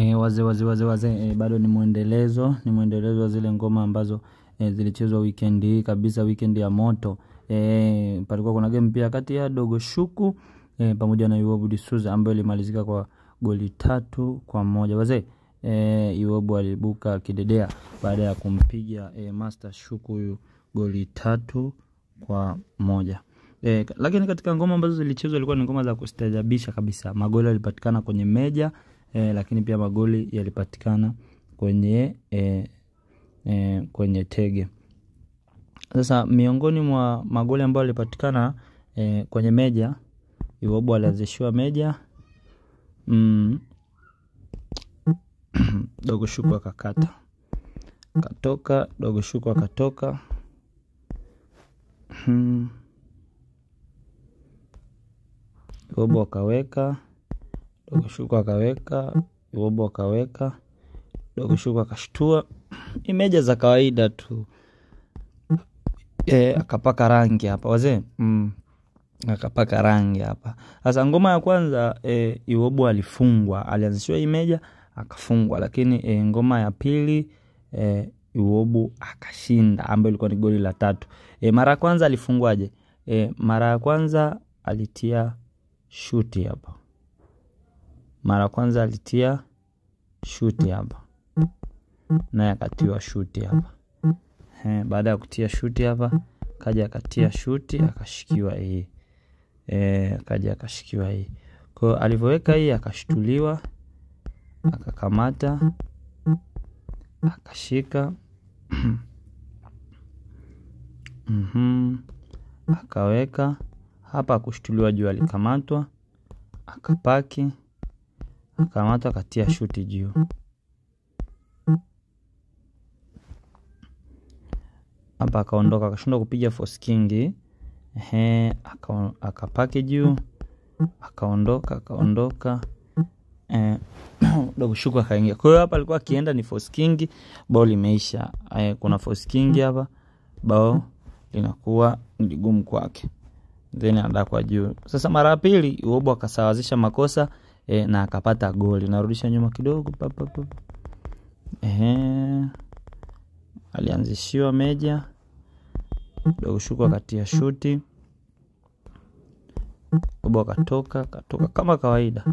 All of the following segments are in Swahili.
Wazee bado ni muendelezo wa zile ngoma ambazo zilichezwa weekend hii kabisa, weekend ya moto. Palikuwa kuna game pia kati ya Dogo Shuku pamoja na Iwobu D'Souza ambayo ilimalizika kwa goli 3-1. Wazee Iwobu alibuka kidedea baada ya kumpiga Master Shuku goli 3-1. Lakini katika ngoma ambazo zilichezwa ilikuwa ni ngoma za kustajabisha kabisa. Magoli yalipatikana kwenye meja, lakini pia magoli yalipatikana kwenye tege. Sasa miongoni mwa magoli ambayo yalipatikana kwenye meja, Iwobu alianzishiwa meja, Dogo Shuku akakata. Katoka Dogo Shuku akatoka. Iwobu akaweka, Dogo Shuku akaweka, Iwobu akaweka, Dogo Shuku akashtua. Imeja za kawaida tu. Akapaka rangi hapa wazee. Akapaka rangi hapa. Sasa ngoma ya kwanza Iwobu alifungwa, alianzishiwa imeja akafungwa, lakini ngoma ya pili Iwobu akashinda ambayo ilikuwa ni goli la 3. Mara ya kwanza alifungwaje? Mara ya kwanza alitia shuti hapa. Mara kwanza alitia shuti hapa. Na akatiwa shuti hapa. Baada ya kutia shuti hapa, kaja akatia shuti akashikiwa hii. Kaja akashikiwa hii. Kwa alivyoweka hii akashtuliwa, akakamata, akashika. Akaweka hapa, kushtuliwa juu, alikamatwa, akapaki, akamata, akatia shuti juu. Hapa akaondoka, akashindwa kupiga force king. Akapaki juu, akaondoka. Dogo Shuku akaingia. Kwa hiyo hapa alikuwa akienda ni force king, bao limeisha. Kuna force king hapa, bao linakuwa ngumu kwake. Then anaenda kwa juu. Sasa mara ya pili Iwobu akasawazisha makosa na akapata goli. Narudisha nyuma kidogo alianzishiwa meja, Dogo Shuku akatia shuti, Iwobu akatoka kama kawaida.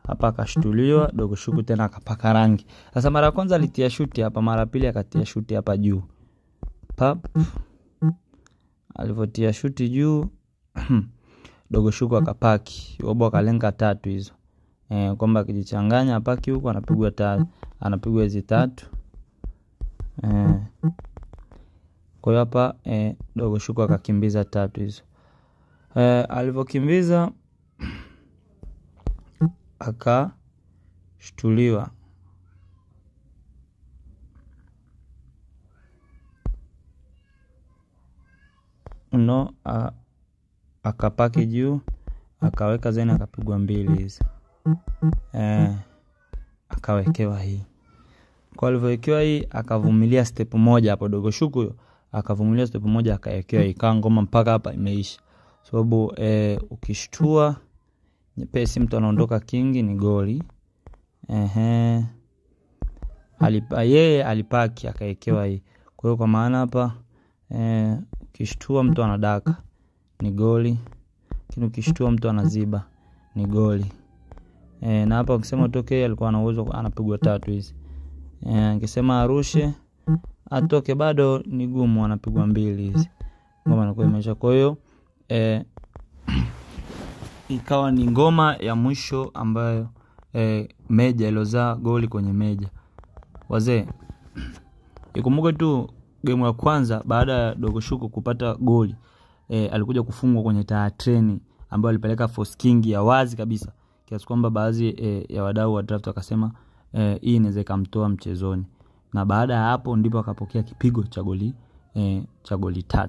Hapa akashtuliwa, Dogo Shuku tena akapaka rangi. Sasa mara ya kwanza alitia shuti hapa, mara pili akatia shuti hapa juu. Alivotia shuti juu, Dogo Shuku akapaki. Iwobu akalenga 3 hizo. Kwamba akijichanganya apaki huko anapigwa 3, anapigwa hizi 3. Kwa hiyo hapa Dogo Shuku akakimbiza 3 hizo. Alivokimbiza akashtuliwa. Akapaki juu, akaweka zeni, akapigwa 2 hizi. Akawekewa hii. Kwa alivyowekewa hii akavumilia step moja hapo, Dogo Shuku akavumilia step moja, akawekewa ikawa ngoma mpaka hapa imeisha. Sababu ukishtua nyepesi mtu anaondoka kingi ni goli. Yeye alipaki akawekewa hii. Kwa hiyo kwa maana hapa ukishtua mtu anadaka ni goli, lakini ukishtua mtu anaziba ni goli. Na hapa ukisema toke alikuwa ana uwezo anapigwa 3 hizi. Akisema arushe atoke bado ni gumu, anapigwa 2 hizi. Ngoma inakuwa imeisha. Kwa hiyo ikawa ni ngoma ya mwisho ambayo meja ilozaa goli kwenye meja. Wazee ikumbuke tu game ya kwanza baada ya Dogo Shuku kupata goli, alikuja kufungwa kwenye treni ambayo alipeleka force king ya wazi kabisa, kiasi kwamba baadhi ya wadau wa draft wakasema hii inaweza kumtoa mchezoni. Na baada ya hapo ndipo akapokea kipigo cha goli 3.